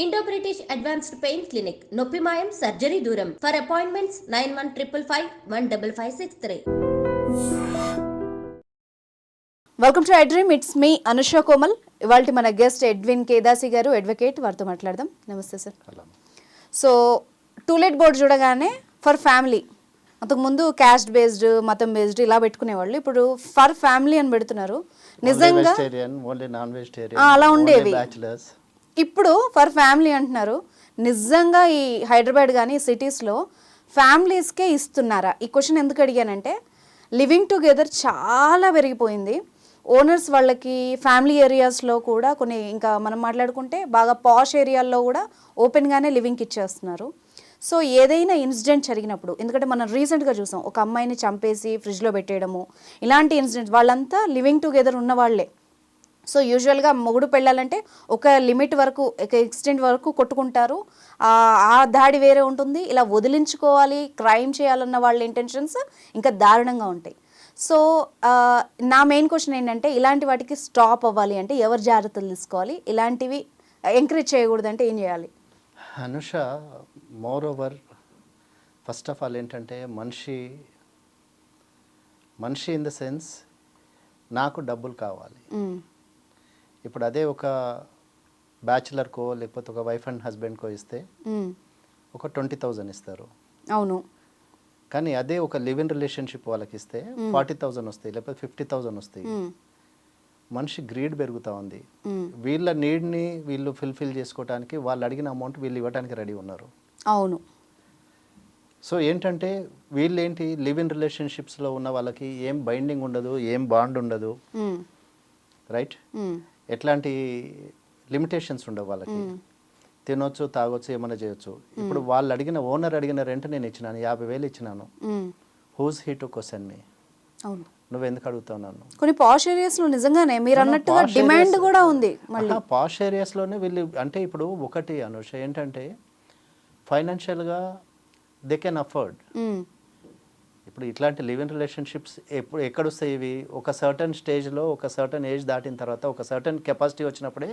Indo British advanced pain clinic నొప్పి మాయం surgery దూరం for appointments 9155515563. Welcome to iDream. It's me Anusha Komal. ఇవాళ మన గెస్ట్ ఎడ్విన్ కేదాసి గారు, అడ్వకేట్. వారితో మాట్లాడదాం. నమస్తే సార్. సో టూలెట్ బోర్డు చూడగానే ఫర్ ఫ్యామిలీ, అంతకుముందు క్యాస్ట్ బేస్డ్, మతం బేస్డ్ ఇలా పెట్టుకునేవాళ్ళు. ఇప్పుడు ఫర్ ఫ్యామిలీ అని పెడుతున్నారు. నిజంగా అలా ఉండేవి, ఇప్పుడు ఫర్ ఫ్యామిలీ అంటున్నారు. నిజంగా ఈ హైదరాబాద్ కానీ సిటీస్లో ఫ్యామిలీస్కే ఇస్తున్నారా? ఈ క్వశ్చన్ ఎందుకు అడిగానంటే, లివింగ్ టుగెదర్ చాలా పెరిగిపోయింది. ఓనర్స్ వాళ్ళకి ఫ్యామిలీ ఏరియాస్లో కూడా కొన్ని, ఇంకా మనం మాట్లాడుకుంటే బాగా పాష్ ఏరియాల్లో కూడా ఓపెన్గానే లివింగ్కి ఇచ్చేస్తున్నారు. సో ఏదైనా ఇన్సిడెంట్ జరిగినప్పుడు, ఎందుకంటే మనం రీసెంట్గా చూసాం ఒక అమ్మాయిని చంపేసి ఫ్రిడ్జ్లో పెట్టేయడము, ఇలాంటి ఇన్సిడెంట్స్ వాళ్ళంతా లివింగ్ టుగెదర్ ఉన్న వాళ్ళే. సో యూజువల్గా మొగుడు పెళ్ళాలంటే ఒక లిమిట్ వరకు, ఒక ఎక్స్టెంట్ వరకు కొట్టుకుంటారు. ఆ దాడి వేరే ఉంటుంది. ఇలా వదిలించుకోవాలి, క్రైమ్ చేయాలన్న వాళ్ళ ఇంటెన్షన్స్ ఇంకా దారుణంగా ఉంటాయి. సో నా మెయిన్ క్వశ్చన్ ఏంటంటే, ఇలాంటి వాటికి స్టాప్ అవ్వాలి అంటే ఎవరు జాగ్రత్తలు తీసుకోవాలి? ఇలాంటివి ఎంకరేజ్ చేయకూడదంటే ఏం చేయాలి? Anusha, more over first of all ఏంటంటే, మనిషి ఇన్ ద సెన్స్ నాకు డబ్బులు కావాలి. ఇప్పుడు అదే ఒక బ్యాచులర్కో లేకపోతే ఒక వైఫ్ అండ్ హస్బెండ్కో ఇస్తే ఒక 20,000 ఇస్తారు. అవును. కానీ అదే ఒక లివ్ ఇన్ రిలేషన్షిప్ వాళ్ళకి ఇస్తే 40,000 వస్తాయి, లేకపోతే 50,000 వస్తాయి. మనిషి గ్రీడ్ పెరుగుతూ ఉంది. వీళ్ళ నీడ్ని వీళ్ళు ఫుల్ఫిల్ చేసుకోవడానికి వాళ్ళు అడిగిన అమౌంట్ వీళ్ళు ఇవ్వడానికి రెడీ ఉన్నారు. అవును. సో ఏంటంటే, వీళ్ళు ఏంటి, లివ్ ఇన్ రిలేషన్షిప్స్లో ఉన్న వాళ్ళకి ఏం బైండింగ్ ఉండదు, ఏం బాండ్ ఉండదు, రైట్? ఎట్లాంటి లిమిటేషన్స్ ఉండవు వాళ్ళకి. తినొచ్చు, తాగొచ్చు, ఏమైనా చేయొచ్చు. ఇప్పుడు వాళ్ళు ఓనర్ అడిగిన రెంట్ నేను ఇచ్చినాను, 50,000 ఇచ్చినాను. హూస్ హీ టు క్వశ్చన్ మీ? అవును. నువ్వు ఎందుకు అడుగుతావు నన్ను? కొన్ని పాష్ ఏరియాస్లో నిజంగానే మీరు అన్నట్టుగా డిమాండ్ కూడా ఉంది. పాష్ ఏరియాస్లోనే వీళ్ళు అంటే, ఇప్పుడు ఒకటి అనుష ఏంటంటే, ఫైనాన్షియల్గా దే కెన్ అఫోర్డ్. ఇప్పుడు ఇట్లాంటి లివ్ ఇన్ రిలేషన్షిప్స్ ఎక్కడొస్తాయి ఇవి? ఒక సర్టన్ స్టేజ్లో, ఒక సర్టన్ ఏజ్ దాటిన తర్వాత, ఒక సర్టన్ కెపాసిటీ వచ్చినప్పుడే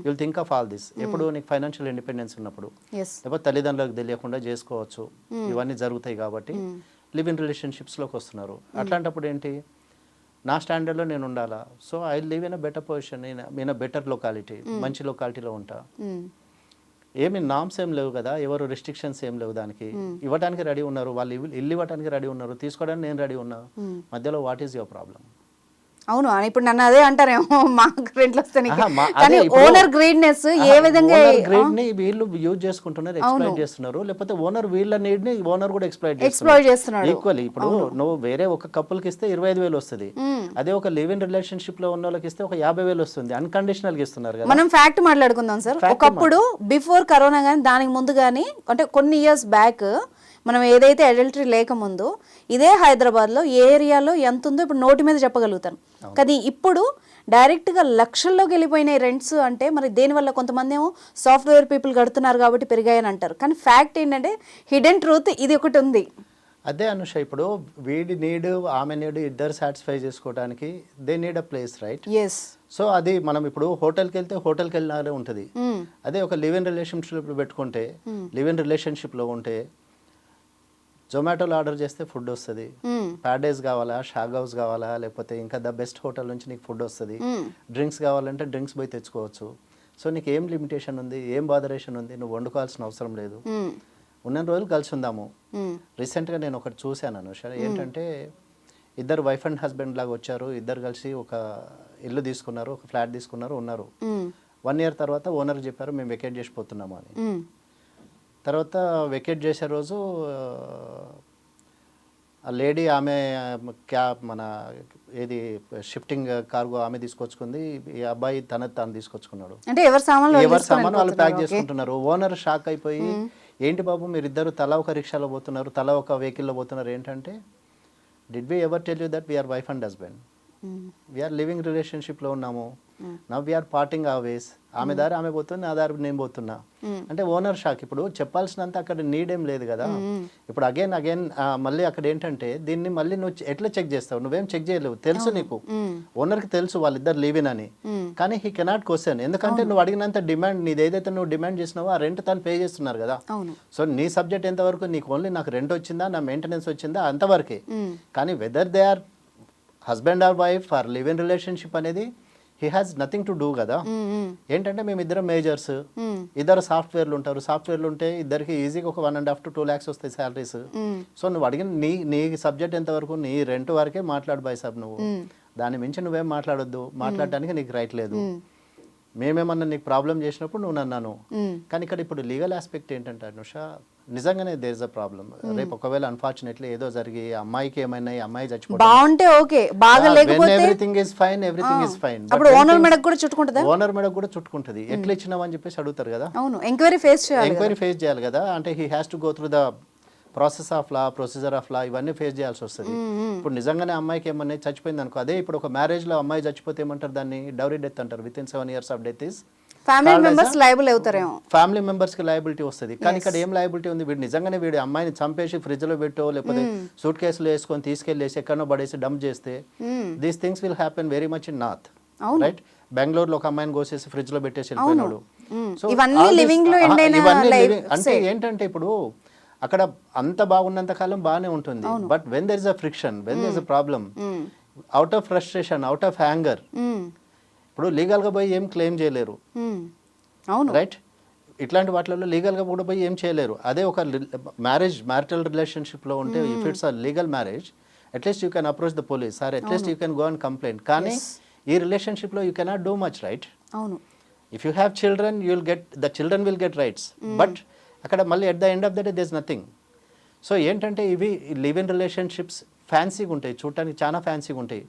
you'll think of all this. ఎప్పుడు నీకు ఫైనాన్షియల్ ఇండిపెండెన్స్ ఉన్నప్పుడు, లేకపోతే తల్లిదండ్రులకు తెలియకుండా చేసుకోవచ్చు, ఇవన్నీ జరుగుతాయి కాబట్టి లివ్ ఇన్ రిలేషన్షిప్స్లోకి వస్తున్నారు. అట్లాంటప్పుడు ఏంటి, నా స్టాండర్డ్లో నేను ఉండాలా. So I live in a better position, in a better locality, మంచి లొకాలిటీలో ఉంటా. ఏమి నామ్స్ ఏం లేవు కదా, ఎవరు రెస్ట్రిక్షన్స్ ఏం లేవు. దానికి ఇవ్వడానికి రెడీ ఉన్నారు వాళ్ళు, ఇల్లు ఇవ్వడానికి రెడీ ఉన్నారు, తీసుకోవడానికి నేను రెడీ ఉన్నా. మధ్యలో వాట్ ఈస్ యువర్ ప్రాబ్లం? అవును. ఇప్పుడు నన్ను అదే అంటారేమో, మాకు రెంట్లు వస్తాయి. కానీ ఓనర్ గ్రీడ్నెస్ ఏ విధంగా గ్రీడ్ని వీళ్ళు యూజ్ చేసుకుంటున్నారు, ఎక్స్ప్లాయిట్ చేస్తున్నారు. లేకపోతే ఓనర్ వీళ్ళ నీడ్ని ఓనర్ కూడా ఎక్స్ప్లాయిట్ చేస్తున్నాడు ఈక్వల్లీ. ఇప్పుడు నువ్వు వేరే ఒక కపుల్కి ఇస్తే 25,000 వస్తుంది, అదే ఒక లివ్ ఇన్ రిలేషన్షిప్ లో ఉన్న వాళ్ళకి ఇస్తే ఒక 50,000 వస్తుంది. అన్కండిషనల్ గా ఇస్తున్నారు కదా. మనం ఫ్యాక్ట్ మాట్లాడుకుందాం సార్. ఒకప్పుడు బిఫోర్ కరోనా కానీ దానికి ముందు కానీ, అంటే కొన్ని ఇయర్స్ బ్యాక్, మనం ఏదైతే అడల్టరీ లేకముందు ఇదే హైదరాబాద్లో ఏ ఏరియాలో ఎంత ఉందో ఇప్పుడు నోటి మీద చెప్పగలుగుతాను. కానీ ఇప్పుడు డైరెక్ట్గా లక్షల్లోకి వెళ్ళిపోయినాయి రెంట్స్. అంటే మరి దేనివల్ల? కొంతమంది ఏమో సాఫ్ట్వేర్ పీపుల్ కడుతున్నారు కాబట్టి పెరిగాయని అంటారు. కానీ ఫ్యాక్ట్ ఏంటంటే, హిడెన్ ట్రూత్ ఇది ఒకటి ఉంది. అదే అనుష, ఇప్పుడు వీడి నీడ్, ఆమె నీడ్ ఇద్దరు సాటిస్ఫై చేసుకోవడానికి they need a place, right? Yes. So అది మనం ఇప్పుడు హోటల్కి వెళ్తే హోటల్కి వెళ్ళినారే ఉంటుంది. అదే ఒక లివ్ ఇన్ రిలేషన్షిప్ పెట్టుకుంటే, లివ్ ఇన్ రిలేషన్షిప్లో ఉంటే జొమాటోలో ఆర్డర్ చేస్తే ఫుడ్ వస్తుంది. ప్యారడైజ్ కావాలా, షాగ్ హౌస్ కావాలా, లేకపోతే ఇంకా ద బెస్ట్ హోటల్ నుంచి నీకు ఫుడ్ వస్తుంది. డ్రింక్స్ కావాలంటే డ్రింక్స్ పోయి తెచ్చుకోవచ్చు. సో నీకు ఏం లిమిటేషన్ ఉంది, ఏం బాదరేషన్ ఉంది? నువ్వు వండుకోవాల్సిన అవసరం లేదు. ఉన్న రోజులు కలిసి ఉందాము. రీసెంట్గా నేను ఒకటి చూశాను అనుష, ఏంటంటే ఇద్దరు వైఫ్ అండ్ హస్బెండ్ లాగా వచ్చారు. ఇద్దరు కలిసి ఒక ఇల్లు తీసుకున్నారు, ఒక ఫ్లాట్ తీసుకున్నారు, ఉన్నారు. 1 year తర్వాత ఓనర్ చెప్పారు, మేము వెకేట్ చేసిపోతున్నాము అని. తర్వాత వెకేట్ చేసే రోజు ఆ లేడీ, ఆమె మన ఏది షిఫ్టింగ్ కార్గో ఆమె తీసుకొచ్చుకుంది, ఈ అబ్బాయి తాను తీసుకొచ్చుకున్నాడు. అంటే ఎవరి సామాన్ వాళ్ళు ప్యాక్ చేసుకుంటున్నారు. ఓనర్ షాక్ అయిపోయి, ఏంటి బాబు మీరిద్దరు తలా ఒక రిక్షాలో పోతున్నారు, తలా ఒక వెహికల్లో పోతున్నారు, ఏంటంటే did we ever tell you that we are wife and husband? We are living రిలేషన్షిప్లో ఉన్నాము, నవ్ వీఆర్ పార్టింగ్ ఆవేస్, ఆమె దారి ఆమె పోతుంది, నా దారి నేను పోతున్నా అంటే ఓనర్ షాక్. ఇప్పుడు చెప్పాల్సినంత అక్కడ నీడ్ ఏం లేదు కదా. ఇప్పుడు అగైన్ మళ్ళీ అక్కడ ఏంటంటే దీన్ని మళ్ళీ నువ్వు ఎట్లా చెక్ చేస్తావు, నువ్వేం చెక్ చేయలేవు, తెలుసు నీకు, ఓనర్కి తెలుసు వాళ్ళిద్దరు లివిన్ అని, కానీ హీ కెనాట్ క్వశ్చన్, ఎందుకంటే నువ్వు అడిగినంత డిమాండ్, నీది ఏదైతే నువ్వు డిమాండ్ చేసినావో ఆ రెంట్ తను పే చేస్తున్నారు కదా. సో నీ సబ్జెక్ట్ ఎంతవరకు, నీకు ఓన్లీ నాకు రెంట్ వచ్చిందా, నా మెయింటెనెన్స్ వచ్చిందా అంతవరకే. కానీ whether they are husband or wife or live in relationship అనేది he has nothing to do కదా. ఏంటంటే మేము ఇద్దరం మేజర్స్, ఇద్దరు సాఫ్ట్వేర్లు ఉంటారు, సాఫ్ట్వేర్లు ఉంటే ఇద్దరికి ఈజీగా ఒక 1.5 to 2 lakhs వస్తాయి శాలరీస్. సో నువ్వు అడిగిన నీ సబ్జెక్ట్ ఎంతవరకు, నీ రెంట్ వరకే మాట్లాడు బాయ్ సాబ్, నువ్వు దాని మించి నువ్వేం మాట్లాడొద్దు, మాట్లాడడానికి నీకు రైట్ లేదు. మేమేమన్నా నీకు ప్రాబ్లం చేసినప్పుడు నువ్వు నన్నాను. కానీ ఇక్కడ ఇప్పుడు లీగల్ ఆస్పెక్ట్ ఏంటంటే అనుష, నిజంగానే దేర్ ఇస్ అ ప్రాబ్లం. రేపు ఒకవేళ అన్ఫార్చునేట్లీ ఏదో జరిగి అమ్మాయికి ఏమైనా, అమ్మాయి చచ్చిపోతే బాగుంటే ఓకే, బాగా లేకపోతే everything is fine, everything is fine. అప్పుడు ఓనర్ మెడకు కూడా చుట్టుకుంటదా? ఓనర్ మెడకు కూడా చుట్టుకుంటది. ఎట్లా ఇచ్చినావు అని చెప్పేసి అడుగుతారు కదా. అవును, ఎంక్వైరీ ఫేస్ చేయాలి కదా. అంటే he has to go through the process of law, procedure of law, ఇవన్నీ ఫేస్ చేయాల్సి వస్తుంది. ఇప్పుడు నిజంగానే అమ్మాయికి ఏమన్నా చచ్చిపోయింది అనుకో, అదే ఇప్పుడు ఒక మ్యారేజ్ లో అమ్మాయి చచ్చిపోతే ఏమంటారు, దాన్ని డౌరీ డెత్ అంటారు. Within 7 years of death is family members liable అవుతారేమో, ఫ్యామిలీ మెంబర్స్ కి లయబిలిటీ వస్తుంది. కానీ ఇక్కడ ఏం లయబిలిటీ ఉంది, వీడు నిజంగానే వీడి అమ్మాయిని చంపేసి ఫ్రిడ్జ్ లో పెట్టో, లేకపోతే సూట్ కేసులో వేసుకొని తీసుకెళ్లేసి ఎక్కడో పడేసి డంప్ చేస్తే, these things will happen very much in north, right? బెంగళూరులో ఒక అమ్మాయిని కోసేసి ఫ్రిడ్జ్ లో పెట్టేసి వెళ్ళిపోయినాడు. సో అంటే ఏంటంటే ఇప్పుడు అక్కడ అంత బాగున్నంత కాలం బాగానే ఉంటుంది. But when there is a friction, when there is a problem, out of frustration, out of hanger, ఇప్పుడు లీగల్ గా పోయి ఏం క్లెయిమ్ చేయలేరు, రైట్? ఇట్లాంటి వాటిలో లీగల్ గా కూడా పోయి ఏం చేయలేరు. అదే ఒక మ్యారిటల్ రిలేషన్షిప్ లో ఉంటే, if it's a legal marriage, at least you can approach the police or at least you can go and complaint. కానీ ఈ రిలేషన్షిప్ లో you cannot do much, right? If you have children, you will get, the children will get rights, but అక్కడ మళ్ళీ at the end of the day there is nothing. So ఏంటంటే ఇవి live in relationships ఫ్యాన్సీగా ఉంటాయి, చూడటానికి చాలా ఫ్యాన్సీగా ఉంటాయి.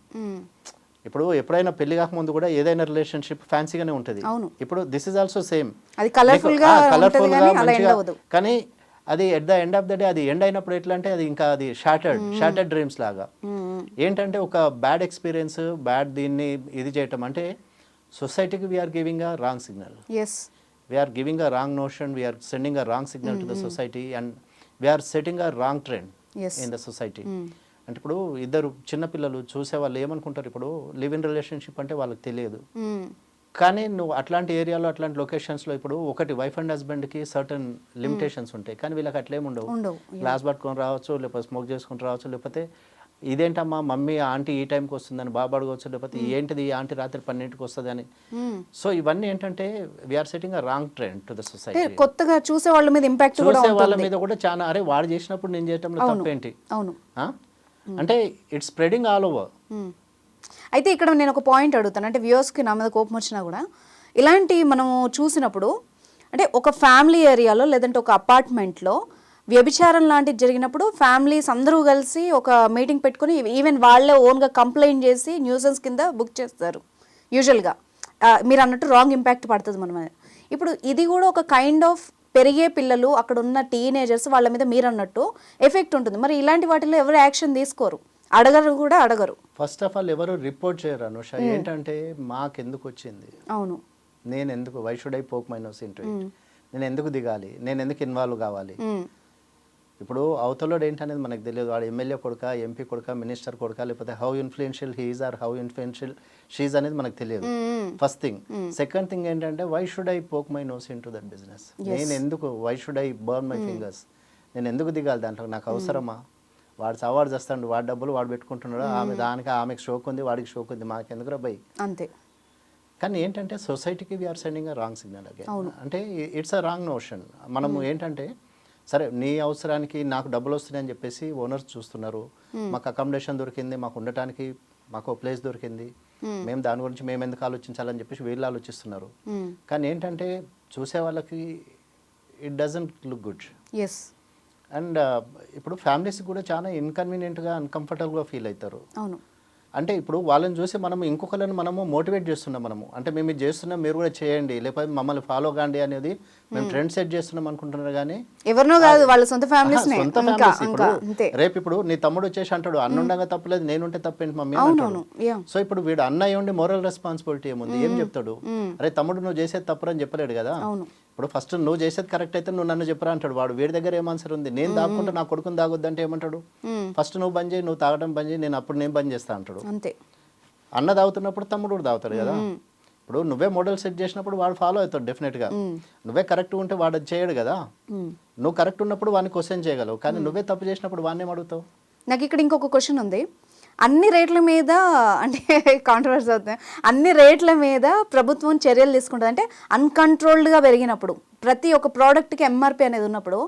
ఇప్పుడు ఎప్పుడైనా పెళ్లి కాకముందు కూడా ఏదైనా రిలేషన్షిప్ ఫ్యాన్సీగానే ఉంటుంది. ఇప్పుడు this is also same, colourful గా మంచిగా, కానీ అది at the end of the day అది ఎండ్ అయినప్పుడు ఎట్లా అంటే అది ఇంకా అది షాటర్డ్ డ్రీమ్స్ లాగా. ఏంటంటే ఒక బ్యాడ్ ఎక్స్పీరియన్స్, బ్యాడ్ దీన్ని ఇది చేయటం అంటే సొసైటీకి we are giving a wrong signal, we are giving a wrong notion, we are sending a wrong signal to the society, and we are setting a wrong trend in the society. అంటే ఇప్పుడు ఇద్దరు చిన్నపిల్లలు చూసే వాళ్ళు ఏమనుకుంటారు, ఇప్పుడు లివ్ ఇన్ రిలేషన్షిప్ అంటే వాళ్ళకి తెలియదు. కానీ నువ్వు అట్లాంటి ఏరియాలో, అట్లాంటి లొకేషన్స్లో ఇప్పుడు ఒకటి వైఫ్ అండ్ హస్బెండ్కి సర్టన్ లిమిటేషన్స్ ఉంటాయి, కానీ వీళ్ళకి అట్లేం ఉండవు. గ్లాస్ పట్టుకొని రావచ్చు, లేకపోతే స్మోక్ చేసుకొని రావచ్చు, లేకపోతే ఇదేంటమ్మా మమ్మీ ఆంటీ ఈ టైంకి వస్తుందని బాబు అడగవచ్చు, లేకపోతే ఏంటిది ఆంటీ రాత్రి 12ంటికి వస్తుంది అని. సో ఇవన్నీ ఏంటంటే we are setting a wrong trend to the society. కొత్తగా చూసే వాళ్ళ మీద ఇంపాక్ట్ కూడా, చూసే వాళ్ళ మీద కూడా చాలా, అరే వాడు చేసినప్పుడు నేను చేయటంలో తప్పేంటి అంటే ఇట్స్ స్ప్రెడింగ్ ఆల్ ఓవర్. అయితే ఇక్కడ నేను ఒక పాయింట్ అడుగుతాను, అంటే వ్యూవర్స్కి నా మీద కోపం వచ్చినా కూడా ఇలాంటి మనము చూసినప్పుడు, అంటే ఒక ఫ్యామిలీ ఏరియాలో లేదంటే ఒక అపార్ట్మెంట్లో వ్యభిచారం లాంటిది జరిగినప్పుడు ఫ్యామిలీస్ అందరూ కలిసి ఒక మీటింగ్ పెట్టుకుని ఈవెన్ వాళ్ళే ఓన్గా కంప్లైంట్ చేసి న్యూసెన్స్ కింద బుక్ చేస్తారు యూజువల్గా. మీరు అన్నట్టు రాంగ్ ఇంపాక్ట్ పడుతుంది మన మీద. ఇప్పుడు ఇది కూడా ఒక కైండ్ ఆఫ్ పెరిగే పిల్లలు, అక్కడ ఉన్న టీనేజర్స్, వాళ్ళ మీద మీరు అన్నట్టు ఎఫెక్ట్ ఉంటుంది. మరి ఇలాంటి వాటిలో ఎవరు యాక్షన్ తీసుకోరు, అడగరు. ఫస్ట్ ఆఫ్ ఆల్ ఎవరు రిపోర్ట్ చేయరు అనుష. ఏంటంటే మాకెందుకు వచ్చింది, అవును నేను ఎందుకు, why should I poke my nose into it, నేను ఎందుకు దిగాలి, నేను ఎందుకు ఇన్వాల్వ్ కావాలి. ఇప్పుడు అవతలోడు ఏంటనేది మనకు తెలియదు, వాడు ఎమ్మెల్యే కొడుక, ఎంపీ కొడుక, మినిస్టర్ కొడుక, లేకపోతే how influential he is or how influential she is అనేది మనకు తెలియదు. First thing. సెకండ్ థింగ్ ఏంటంటే why should I poke my nose into that business. నేను ఎందుకు, why should I burn my fingers, నేను ఎందుకు దిగాలి దాంట్లో, నాకు అవసరమా? వాడు సవాడు చేస్తాడు, వాడి డబ్బులు వాడు పెట్టుకుంటున్నాడు, ఆమెకు షోక్ ఉంది, వాడికి షోక్ ఉంది, మాకు ఎందుకురా బై అంతే. కానీ ఏంటంటే సొసైటీకి we are sending a wrong signal again. అంటే ఇట్స్ అ రాంగ్ నోషన్. మనము ఏంటంటే సరే నీ అవసరానికి నాకు డబ్బులు వస్తున్నాయి అని చెప్పేసి ఓనర్స్ చూస్తున్నారు, మాకు అకామిడేషన్ దొరికింది, మాకు ఉండటానికి మాకు ప్లేస్ దొరికింది, మేము దాని గురించి మేము ఎందుకు ఆలోచించాలని చెప్పేసి వీళ్ళు ఆలోచిస్తున్నారు. కానీ ఏంటంటే చూసే వాళ్ళకి it doesn't look good. And ఇప్పుడు ఫ్యామిలీస్ కూడా చాలా ఇన్కన్వీనియంట్గా, అన్కంఫర్టబుల్గా ఫీల్ అవుతారు. అంటే ఇప్పుడు వాళ్ళని చూసి మనం ఇంకొకరిని మనము మోటివేట్ చేస్తున్నాం మనము, అంటే మేము ఇది చేస్తున్నాం మీరు కూడా చేయండి, లేకపోతే మమ్మల్ని ఫాలో కాండి అనేది మేము ట్రెండ్ సెట్ చేస్తున్నాం అనుకుంటున్నారు. కానీ ఎవరినో కాదు, వాళ్ళ సొంత ఫ్యామిలీస్ సొంత ఫ్యామిలీస్. ఇప్పుడు రేపు ఇప్పుడు నీ తమ్ముడు వచ్చేసి అంటాడు అన్నుండగా తప్పలేదు నేనుంటే తప్పేంటి మమ్మీ అంటాడు. సో ఇప్పుడు వీడు అన్నయ్య ఉండి మోరల్ రెస్పాన్సిబిలిటీ ఏముంది, ఏం చెప్తాడు? అరే తమ్ముడు నువ్వు చేసేది తప్పురు అని చెప్పలేడు కదా. ఇప్పుడు ఫస్ట్ నువ్వు చేసేది కరెక్ట్ అయితే నువ్వు నన్ను చెప్పరా అంటాడు. వాడు వీడి దగ్గర ఏం ఆన్సర్ ఉంది? నేను దాక్కుంటే నా కొడుకుని తాగొద్దంటే ఏమంటాడు? ఫస్ట్ నువ్వు బంద్ చేయి, నువ్వు తాగడం బంద్ చేయి, నేను అప్పుడు నేను బంద్ చేస్తా అంటాడు. అంతే. అన్న తాగుతున్నప్పుడు తమ్ముడు కూడా తాగుతాడు కదా. ఇప్పుడు నువ్వే మోడల్ సెట్ చేసినప్పుడు వాడు ఫాలో అవుతాడు డెఫినెట్గా. నువ్వే కరెక్ట్ ఉంటే వాడు అది చేయడు కదా. నువ్వు కరెక్ట్ ఉన్నప్పుడు వాడిని క్వశ్చన్ చేయగలవు, కానీ నువ్వే తప్పు చేసినప్పుడు వాడిని ఏం అడుగుతావు? నాకు ఇక్కడ ఇంకొక క్వశ్చన్ ఉంది. అన్ని రేట్ల మీద అంటే కాంట్రవర్సీ అవుతుంది, అన్ని రేట్ల మీద ప్రభుత్వం చర్యలు తీసుకుంటుంది అంటే అన్కంట్రోల్డ్గా పెరిగినప్పుడు ప్రతి ఒక్క ప్రోడక్ట్కి ఎంఆర్పి అనేది ఉన్నప్పుడు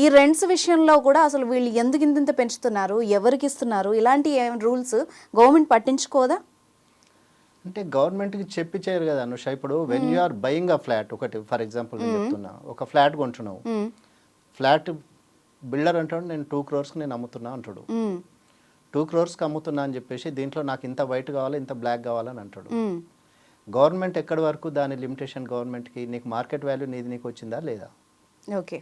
ఈ రెంట్స్ విషయంలో కూడా అసలు వీళ్ళు ఎందుకు ఇంత పెంచుతున్నారు, ఎవరికి ఇస్తున్నారు, ఇలాంటి రూల్స్ గవర్నమెంట్ పట్టించుకోదా? అంటే గవర్నమెంట్కి చెప్పి చేయరు కదా అనుష. ఇప్పుడు when you are buying a flat, ఒకటి ఫర్ ఎగ్జాంపుల్ నేను చెప్తున్నా, ఒక ఫ్లాట్ కొంటున్నావు, ఫ్లాట్ బిల్డర్ అంటాడు నేను 2 crores నేను అమ్ముతున్నా అంటాడు. 2 crores అమ్ముతున్నా అని చెప్పేసి దీంట్లో నాకు ఇంత వైట్ కావాలి ఇంత బ్లాక్ కావాలని అంటాడు. గవర్నమెంట్ ఎక్కడి వరకు దాని లిమిటేషన్ గవర్నమెంట్కి, నీకు మార్కెట్ వాల్యూ నీది నీకు వచ్చిందా లేదా? ఓకే,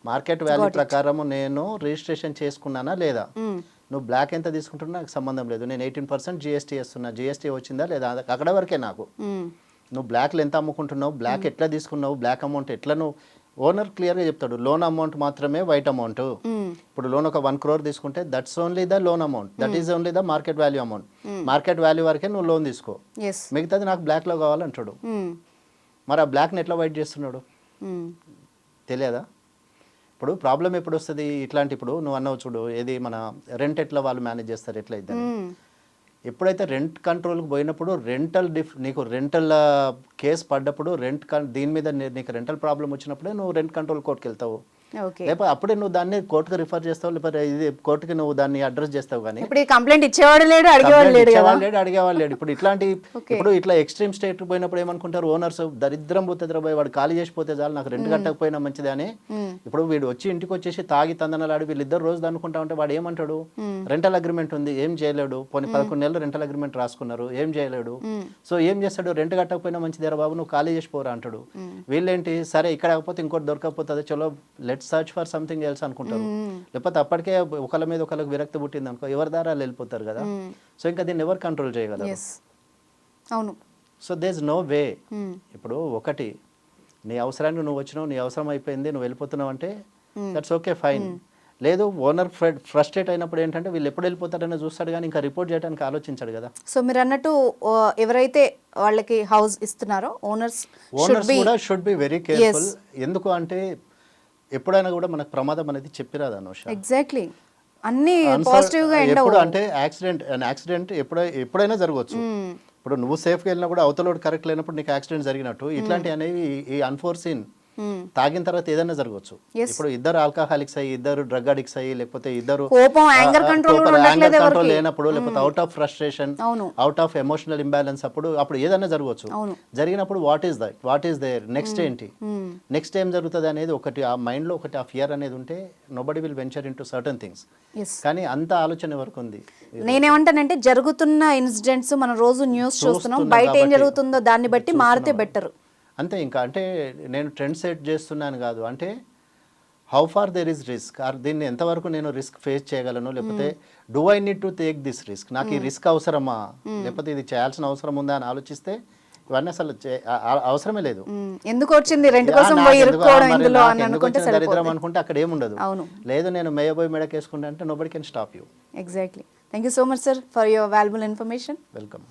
మార్కెట్ వాల్యూ ప్రకారం నేను రిజిస్ట్రేషన్ చేసుకున్నానా లేదా? నువ్వు బ్లాక్ ఎంత తీసుకుంటున్నా నాకు సంబంధం లేదు, నేను 18% జిఎస్టీ వేస్తున్నా, జిఎస్టీ వచ్చిందా లేదా అక్కడ వరకే నాకు. నువ్వు బ్లాక్లో ఎంత అమ్ముకుంటున్నావు, బ్లాక్ ఎట్లా తీసుకున్నావు, బ్లాక్ అమౌంట్ ఎట్లా, నువ్వు ఓనర్ క్లియర్గా చెప్తాడు. లోన్ అమౌంట్ మాత్రమే వైట్ అమౌంట్. ఇప్పుడు లోన్ ఒక 1 crore తీసుకుంటే that's only the loan amount, that is only the market value amount. Market value వరకే నువ్వు లోన్ తీసుకో, మిగతాది నాకు బ్లాక్లో కావాలంటాడు. మరి ఆ బ్లాక్ని ఎట్లా వైట్ చేస్తున్నాడు తెలియదా? ఇప్పుడు ప్రాబ్లం ఎప్పుడు వస్తుంది ఇట్లాంటి, ఇప్పుడు నువ్వు అన్నావు చూడు, ఏది మన రెంట్ ఎట్లా వాళ్ళు మేనేజ్ చేస్తారు ఎట్లా అయితే, ఎప్పుడైతే రెంట్ కంట్రోల్కి పోయినప్పుడు నీకు రెంటల్ కేసు పడ్డప్పుడు దీని మీద నీకు రెంటల్ ప్రాబ్లం వచ్చినప్పుడే నువ్వు రెంట్ కంట్రోల్ కోర్టుకి వెళ్తావు. లేకపోతే అప్పుడే నువ్వు దాన్ని కోర్టుకు రిఫర్ చేస్తావు, లేకపోతే ఇది కోర్టుకి నువ్వు దాన్ని అడ్రస్ చేస్తావు. కానీ ఇప్పుడు కంప్లైంట్ ఇచ్చేవాడు లేడు, అడిగేవాడు లేడు. ఇప్పుడు ఇట్లాంటి ఇప్పుడు ఇట్లా ఎక్స్ట్రీమ్ స్టేట్ పోయినప్పుడు ఏమనుకుంటారు ఓనర్స్, దరిద్రం పోతుంది పోయి వాడు ఖాళీ చేసిపోతే చాలు నాకు రెంట్ కట్టకపోయినా మంచిది అని. ఇప్పుడు వీడు వచ్చి ఇంటికి వచ్చేసి తాగి తందనలాడి వీళ్ళిద్దరు రోజు అనుకుంటా ఉంటే వాడు ఏమంటాడు, రెంటల్ అగ్రిమెంట్ ఉంది ఏం చేయలేడు, పోనీ 11 నెలలు రెంటల్ అగ్రిమెంట్ రాసుకున్నారు ఏం చేయలేడు. సో ఏం చేస్తాడు, రెంట్ కట్టకపోయినా మంచిదేరా బాబు నువ్వు ఖాళీ చేసిపోరా అంటాడు. వీళ్ళేంటి, సరే ఇక్కడ కాకపోతే ఇంకోటి దొరకకపోతుంది, చలో let's search for something else అనుకుంటారు. లేకపోతే అప్పటికే ఒకళ్ళ మీద ఒకళ్ళకి విరక్తి పుట్టింది అనుకో, ఎవరి దారాలు వెళ్ళిపోతారు కదా. సో ఇంకా దీన్ని ఎవరు కంట్రోల్ చేయగలరు? అవును. So there is no way. ఇప్పుడు ఒకటి నీ అవసరానికి నువ్వు వచ్చినావు, నీ అవసరం అయిపోయింది, నువ్వు వెళ్ళిపోతున్నావు అంటే దట్స్ ఓకే ఫైన్. లేదు ఓనర్ ఫ్రస్ట్రేట్ అయినప్పుడు ఏంటంటే వీళ్ళు ఎప్పుడు వెళ్ళిపోతారని చూస్తాడు, కానీ ఇంకా రిపోర్ట్ చేయడానికి ఆలోచించాడు కదా. సో మీరు అన్నట్టు ఎవరైతే వాళ్ళకి హౌస్ ఇస్తున్నారో ఓనర్స్ కూడా షుడ్ బి వెరీ కేర్ఫుల్. ఎందుకు అంటే ఎప్పుడైనా కూడా మనకు ప్రమాదం అనేది చెప్పిరాదు అనుష. ఎగ్జాక్ట్లీ, అన్ని పాజిటివ్ గా ఎండ్ ఎప్పుడు అంటే యాక్సిడెంట్ ఎప్పుడైనా జరగవచ్చు. ఇప్పుడు నువ్వు సేఫ్గా వెళ్ళినా కూడా అవతలోడు కరెక్ట్ లేనప్పుడు నీకు యాక్సిడెంట్ జరిగినట్టు ఇట్లాంటి అనేవి ఈ అన్ఫోర్సీన్ తాగిన తర్వాత ఏదైనా జరగవచ్చు. ఇప్పుడు ఇద్దరు ఆల్కహాలిక్స్ అయ్యి, ఇద్దరు డ్రగ్ అడిక్ట్స్ అయ్యి, లేకపోతే ఇద్దరు యాంగర్ కంట్రోల్ లేనప్పుడు, లేకపోతే out of frustration, out of emotional imbalance అప్పుడు ఏదైనా జరగవచ్చు. జరిగినప్పుడు వాట్ ఈస్ దేర్ నెక్స్ట్ ఏంటి, నెక్స్ట్ ఏం జరుగుతుంది అనేది ఒకటి ఆ మైండ్ లో ఒకటి ఆ ఫియర్ అనేది ఉంటే nobody will venture into certain things. కానీ అంత ఆలోచన వరకు ఉంది. నేనేమంటానంటే జరుగుతున్న ఇన్సిడెంట్స్ మనం రోజు న్యూస్ చూస్తున్నాం, బయట ఏం జరుగుతుందో దాన్ని బట్టి మారితే బెటర్ అంతే. ఇంకా అంటే నేను ట్రెండ్ సెట్ చేస్తున్నాను కాదు, అంటే how far there is risk, దీన్ని ఎంతవరకు నేను రిస్క్ ఫేస్ చేయగలను, లేకపోతే do I need to take this risk, నాకు ఈ రిస్క్ అవసరమా, లేకపోతే ఇది చేయాల్సిన అవసరం ఉందా అని ఆలోచిస్తే ఇవన్నీ అసలు అవసరమే లేదు. ఎందుకు వచ్చింది రెంట్ కోసం పోయి ఇరుక్కోవడం ఇందులో అని అనుకుంటే దరిద్రం అనుకుంటే అక్కడ ఏముండదు. లేదు నేను మేయబోయి మెడకేసుకుంటా అంటే nobody can stop you. Exactly. Thank you so much sir for your valuable information. Welcome.